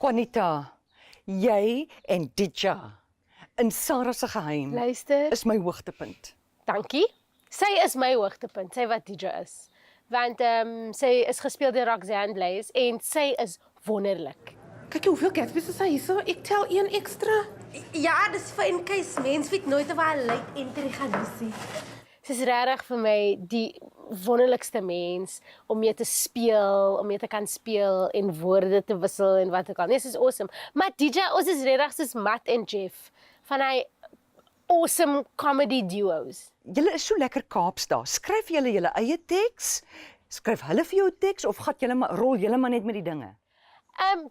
Juanita, jy en Dija in Sarah se geheim Luister. is my hoogtepunt. Dankie. Sy is my hoogtepunt, sy wat DJ is. Want sy is gespeel deur Roxanne Blaze en sy is wonderlik. Kyk hoeveel Gatsby's is hy so. Ek tel een ekstra. Ja, dis fyn keis mens weet nooit of hy lyk entry gaan doen. Sy is regtig vir my die wonderlikste mens om mee te speel, om mee te kan speel en woorde te wissel en wat ook al. Nee, sy is awesome. Maar DJ, ons is regtig soos Matt en Jeff van hy awesome comedy duos. Julle is so lekker Kaaps daar. Skryf julle julle eie teks? Skryf hulle vir jou teks of rol julle maar net met die dinge?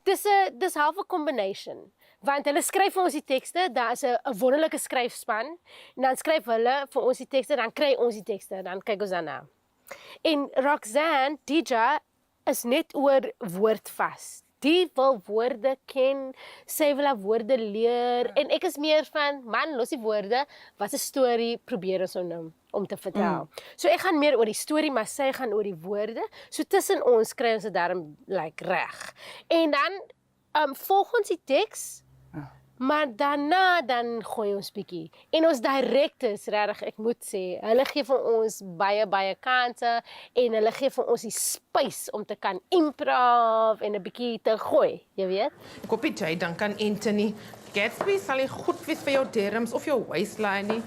Dis half 'n combination. Want hulle skryf vir ons die tekste, daar is 'n wonderlike skryfspan en dan skryf hulle vir ons die tekste, dan kry ons die tekste, dan kyk ons daarna. En Roxanne, DJ, is net oor woordvas. Die wil woorde ken, sy wil haar woorde leer en ek is meer van, man, los die woorde, wat 'n storie probeer ons nou om te vertel. So ek gaan meer oor die storie, maar sy gaan oor die woorde. So tussen ons kry ons dit daarom reg. En dan volg ons die teks, maar daarna dan gooi ons bietjie. En ons direkteurs, regtig, ek moet sê, hulle gee vir ons baie kanse en hulle gee vir ons die space om te kan improv en 'n bietjie te gooi, jy weet. Koppie J, dan kan Anthony. Gatsby sal nie goed wees vir jou derms of jou waistline nie.